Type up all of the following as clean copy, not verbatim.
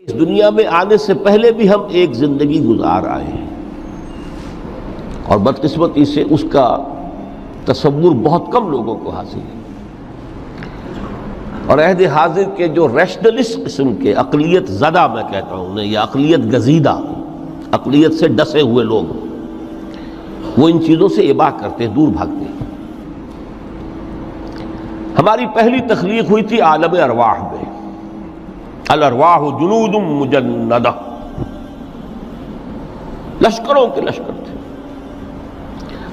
اس دنیا میں آنے سے پہلے بھی ہم ایک زندگی گزار آئے ہیں اور بدقسمتی سے اس کا تصور بہت کم لوگوں کو حاصل ہے، اور عہد حاضر کے جو ریشنلسٹ قسم کے عقلیت زدہ میں کہتا ہوں انہیں، یا عقلیت گزیدہ، عقلیت سے ڈسے ہوئے لوگ، وہ ان چیزوں سے اباع کرتے ہیں، دور بھاگتے ہیں۔ ہماری پہلی تخلیق ہوئی تھی عالم ارواح میں، الارواح جنود مجندہ، لشکروں کے لشکر تھے۔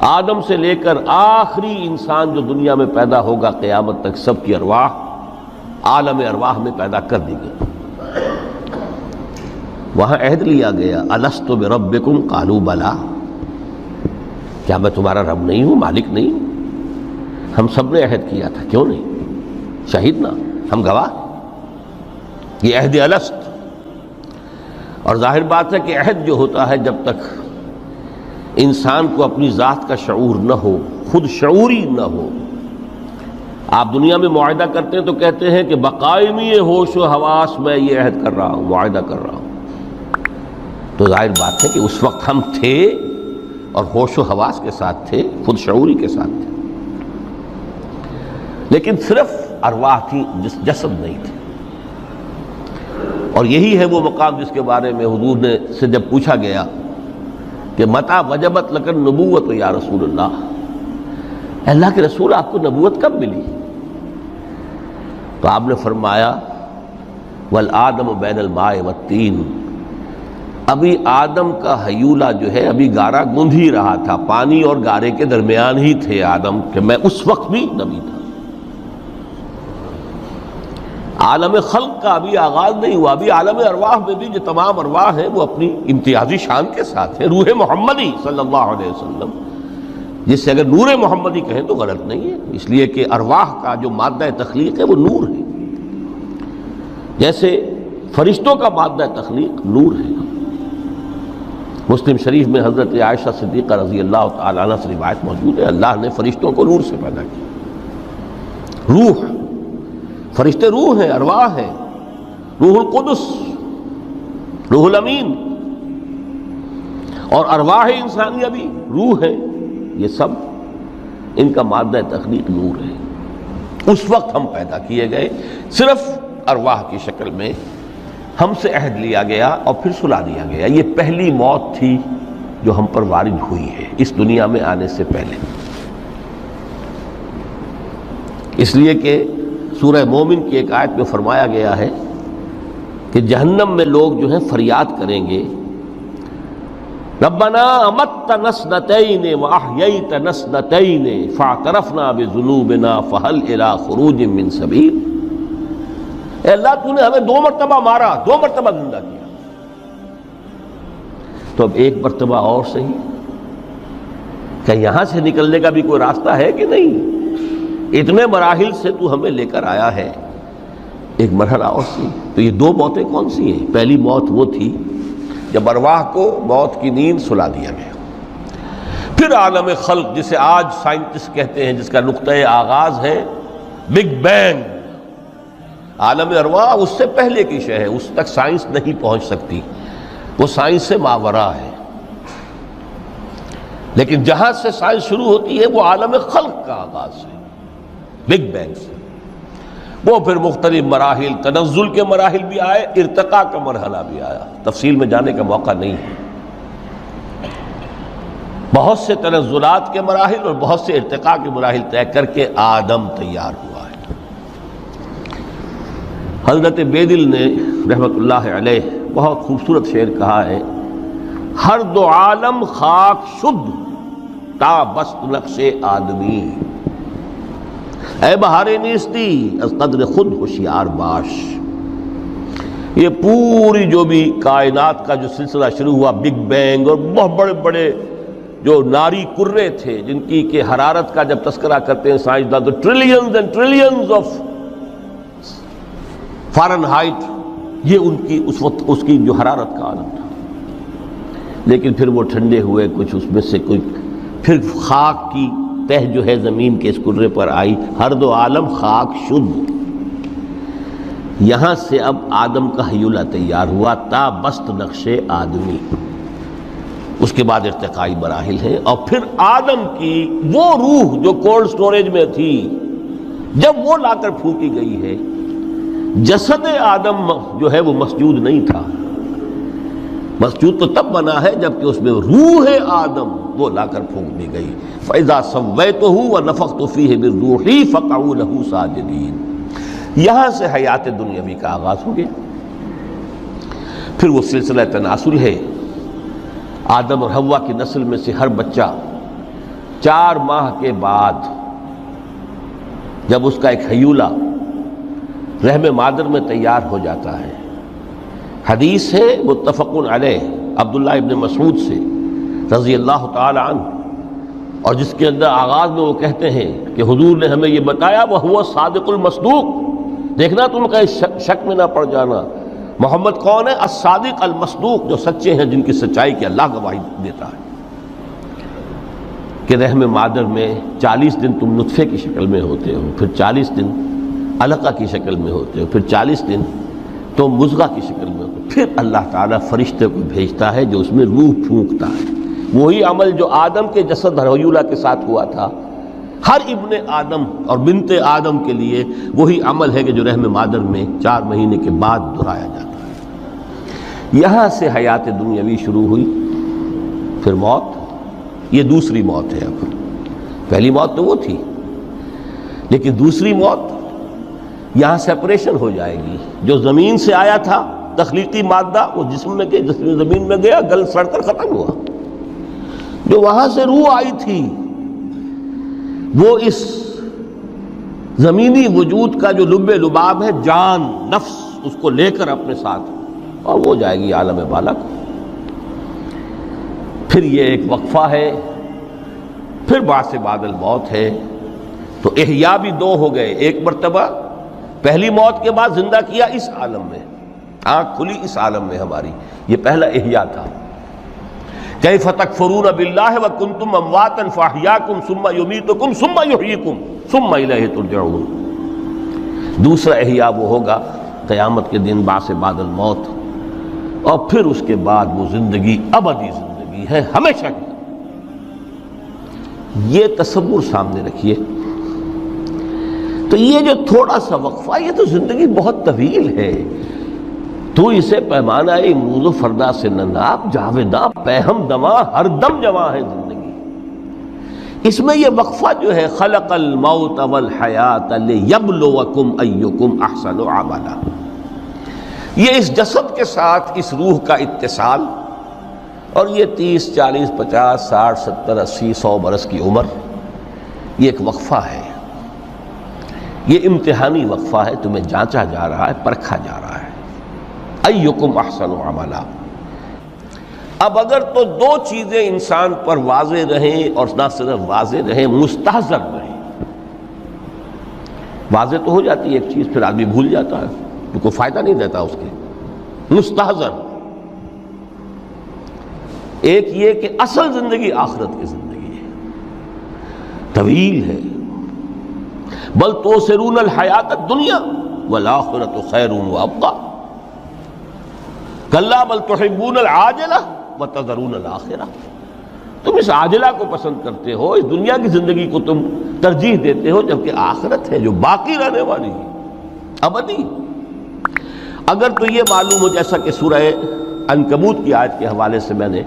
آدم سے لے کر آخری انسان جو دنیا میں پیدا ہوگا قیامت تک، سب کی ارواح عالم ارواح میں پیدا کر دی گئی۔ وہاں عہد لیا گیا، الست بربکم قالوا بلا، کیا میں تمہارا رب نہیں ہوں، مالک نہیں ہوں؟ ہم سب نے عہد کیا تھا، کیوں نہیں؟ شہیدنا، ہم گواہ۔ یہ عہد الست، اور ظاہر بات ہے کہ عہد جو ہوتا ہے جب تک انسان کو اپنی ذات کا شعور نہ ہو، خود شعوری نہ ہو۔ آپ دنیا میں معاہدہ کرتے ہیں تو کہتے ہیں کہ بقائمی ہوش و حواس میں یہ عہد کر رہا ہوں، معاہدہ کر رہا ہوں، تو ظاہر بات ہے کہ اس وقت ہم تھے اور ہوش و حواس کے ساتھ تھے، خود شعوری کے ساتھ تھے، لیکن صرف ارواح تھی، جسد نہیں تھے۔ اور یہی ہے وہ مقام جس کے بارے میں حضور نے سے جب پوچھا گیا کہ متى وجبت لک النبوۃ یا رسول اللہ، اللہ کے رسول آپ کو نبوت کب ملی؟ تو آپ نے فرمایا والآدم بین الماء والطین، ابھی آدم کا حیولہ جو ہے ابھی گارا گوندھ ہی رہا تھا، پانی اور گارے کے درمیان ہی تھے آدم، کہ میں اس وقت بھی نبی تھا۔ عالم خلق کا ابھی آغاز نہیں ہوا، ابھی عالم ارواح میں بھی جو تمام ارواح ہیں وہ اپنی امتیازی شان کے ساتھ ہیں۔ روح محمدی صلی اللہ علیہ وسلم، جس سے اگر نور محمدی کہیں تو غلط نہیں ہے، اس لیے کہ ارواح کا جو مادہ تخلیق ہے وہ نور ہے، جیسے فرشتوں کا مادہ تخلیق نور ہے۔ مسلم شریف میں حضرت عائشہ صدیقہ رضی اللہ تعالیٰ عنہ سے روایت موجود ہے، اللہ نے فرشتوں کو نور سے پیدا کیا۔ روح، فرشتے روح ہیں، ارواح ہیں، روح القدس، روح الامین، اور ارواح انسانیہ بھی روح ہے، یہ سب ان کا مادہ تخلیق نور ہے۔ اس وقت ہم پیدا کیے گئے، صرف ارواح کی شکل میں ہم سے عہد لیا گیا اور پھر سلا دیا گیا۔ یہ پہلی موت تھی جو ہم پر وارد ہوئی ہے اس دنیا میں آنے سے پہلے، اس لیے کہ سورہ مومن کی ایک آیت میں فرمایا گیا ہے کہ جہنم میں لوگ جو ہیں فریاد کریں گے، ربنا امتنا اثنتین واحییتنا اثنتین فاعترفنا بذنوبنا فہل الی خروج من سبیل۔ اے اللہ، تو نے ہمیں 2 مرتبہ مارا، 2 مرتبہ زندہ کیا، تو اب ایک مرتبہ اور صحیح، کہ یہاں سے نکلنے کا بھی کوئی راستہ ہے کہ نہیں؟ اتنے مراحل سے تو ہمیں لے کر آیا ہے، ایک مرحلہ اور سی۔ تو یہ 2 موتیں کون سی ہیں؟ پہلی موت وہ تھی جب ارواح کو موت کی نیند سلا دیا گیا۔ پھر عالم خلق، جسے آج سائنٹسٹ کہتے ہیں، جس کا نقطۂ آغاز ہے بگ بینگ، عالم ارواح اس سے پہلے کی شے ہے، اس تک سائنس نہیں پہنچ سکتی، وہ سائنس سے ماورا ہے۔ لیکن جہاں سے سائنس شروع ہوتی ہے وہ عالم خلق کا آغاز ہے، بگ بینگ سے۔ وہ پھر مختلف مراحل، تنزل کے مراحل بھی آئے، ارتقاء کا مرحلہ بھی آیا، تفصیل میں جانے کا موقع نہیں ہے۔ بہت سے تنزلات کے مراحل اور بہت سے ارتقاء کے مراحل طے کر کے آدم تیار ہوا ہے۔ حضرت بیدل نے رحمت اللہ علیہ بہت خوبصورت شعر کہا ہے، ہر 2 عالم خاک شد تا بست نقش آدمی، اے بہار نیستی از قدر خود ہوشیار باش۔ یہ پوری جو بھی کائنات کا جو سلسلہ شروع ہوا، بگ بینگ، اور بہت بڑے بڑے جو ناری کرے تھے جن کی کہ حرارت کا جب تذکرہ کرتے ہیں سائنسداں تو trillions and trillions of foreign height, یہ ان کی اس وقت اس کی جو حرارت کا عالم تھا، لیکن پھر وہ ٹھنڈے ہوئے کچھ، اس میں سے کچھ، پھر خاک کی تہ جو ہے زمین کے اس کرے پر آئی، ہر 2 عالم خاک شد۔ یہاں سے اب آدم کا ہیولہ تیار ہوا تا بست نقش آدمی، اس کے بعد ارتقائی مراحل ہیں، اور پھر آدم کی وہ روح جو کولڈ سٹوریج میں تھی جب وہ لا کر پھونکی گئی ہے، جسد آدم جو ہے وہ مسجود نہیں تھا، مسجود تو تب بنا ہے جبکہ اس میں روح آدم وہ لا کر پھونک دی گئی۔ فَإِذَا سَوَّيْتُهُ وَنَفَخْتُ فِيهِ مِن رُوحِي فَقَعُوا لَهُ سَاجِدِينَ۔ یہاں سے حیات دنیاوی کا آغاز ہو گیا۔ پھر وہ سلسلہ تناسل ہے، آدم اور حوا کی نسل میں سے ہر بچہ 4 ماہ کے بعد جب اس کا ایک ہیولہ رحم مادر میں تیار ہو جاتا ہے، حدیث ہے متفق علیہ عبداللہ ابن مسعود سے رضی اللہ تعالی عنہ، اور جس کے اندر آغاز میں وہ کہتے ہیں کہ حضور نے ہمیں یہ بتایا وَهُوَ الصادق المصدوق، دیکھنا تم کہیں شک میں نہ پڑ جانا، محمد کون ہے؟ الصادق المصدوق، جو سچے ہیں، جن کی سچائی کی اللہ گواہی دیتا ہے کہ رحم مادر میں 40 دن تم نطفے کی شکل میں ہوتے ہو، پھر 40 دن علقہ کی شکل میں ہوتے ہو، پھر 40 دن تو مضغہ کی شکل میں ہوتے، پھر اللہ تعالیٰ فرشتے کو بھیجتا ہے جو اس میں روح پھونکتا ہے۔ وہی عمل جو آدم کے جسد ہیولہ کے ساتھ ہوا تھا، ہر ابن آدم اور بنت آدم کے لیے وہی عمل ہے کہ جو رحم مادر میں 4 مہینے کے بعد دہرایا جاتا ہے۔ یہاں سے حیات دنیاوی شروع ہوئی، پھر موت، یہ دوسری موت ہے۔ اب پہلی موت تو وہ تھی، لیکن دوسری موت یہاں سیپریشن ہو جائے گی۔ جو زمین سے آیا تھا تخلیقی مادہ، وہ جسم میں گیا، جسم زمین میں گیا، گل سڑ کر ختم ہوا۔ جو وہاں سے روح آئی تھی وہ اس زمینی وجود کا جو لب لباب ہے، جان، نفس، اس کو لے کر اپنے ساتھ، اور وہ جائے گی عالم بالا کو۔ پھر یہ ایک وقفہ ہے، پھر بعد سے بعد الموت ہے۔ تو احیاء بھی 2 ہو گئے، ایک مرتبہ پہلی موت کے بعد زندہ کیا اس عالم میں، آنکھ کھلی اس عالم میں ہماری، یہ پہلا احیاء تھا۔ کیف تکفرون باللہ وکنتم امواتا فاحیاکم ثم یمیتکم ثم یحییکم ثم الیہ ترجعون۔ دوسرا احیاء وہ ہوگا قیامت کے دن، بعد بعد الموت، اور پھر اس کے بعد وہ زندگی ابدی زندگی ہے، ہمیشہ کی۔ یہ تصور سامنے رکھیے۔ تو یہ جو تھوڑا سا وقفہ، یہ تو زندگی بہت طویل ہے۔ تو اسے پیمانہ امروز و فردا سے نناب، جاویداں پہم دماں، ہر دم جواں ہے زندگی۔ اس میں یہ وقفہ جو ہے، خلق الموت والحیات لیبلوکم ایکم احسن عملا، یہ اس جسد کے ساتھ اس روح کا اتصال، اور یہ 30 40 50 60 70 80 100 برس کی عمر، یہ ایک وقفہ ہے، یہ امتحانی وقفہ ہے، تمہیں جانچا جا رہا ہے، پرکھا جا رہا ہے۔ ایکم احسن عملا۔ اب اگر تو 2 چیزیں انسان پر واضح رہیں، اور نہ صرف واضح رہیں، مستحضر رہیں۔ واضح تو ہو جاتی ہے ایک چیز، پھر آدمی بھول جاتا ہے، تو کوئی فائدہ نہیں دیتا اس کے۔ مستحضر ایک یہ کہ اصل زندگی آخرت کی زندگی ہے، طویل ہے۔ بل توثرون الحیات الدنیا والآخرۃ خیر وابقیٰ، کلا بل تحبون العاجلہ وتذرون الآخرہ، تم اس عاجلہ کو پسند کرتے ہو، اس دنیا کی زندگی کو تم ترجیح دیتے ہو، جبکہ آخرت ہے جو باقی رہنے والی ہے، ابدی۔ اگر تو یہ معلوم ہو، جیسا کہ سورہ عنکبوت کی آیت کے حوالے سے میں نے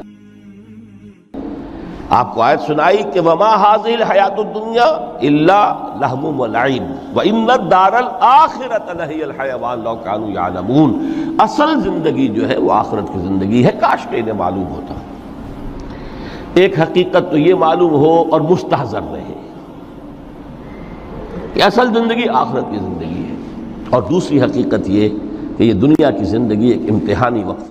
آپ کو آیت سنائی کہ وما هذه الحیات الدنیا الا لہو ولعب وان الدار الاخرۃ لہی الحیوان لو کانوا یعلمون، اصل زندگی جو ہے وہ آخرت کی زندگی ہے، کاش کہ انہیں معلوم ہوتا۔ ایک حقیقت تو یہ معلوم ہو اور مستحضر رہے کہ اصل زندگی آخرت کی زندگی ہے، اور دوسری حقیقت یہ کہ یہ دنیا کی زندگی ایک امتحانی وقت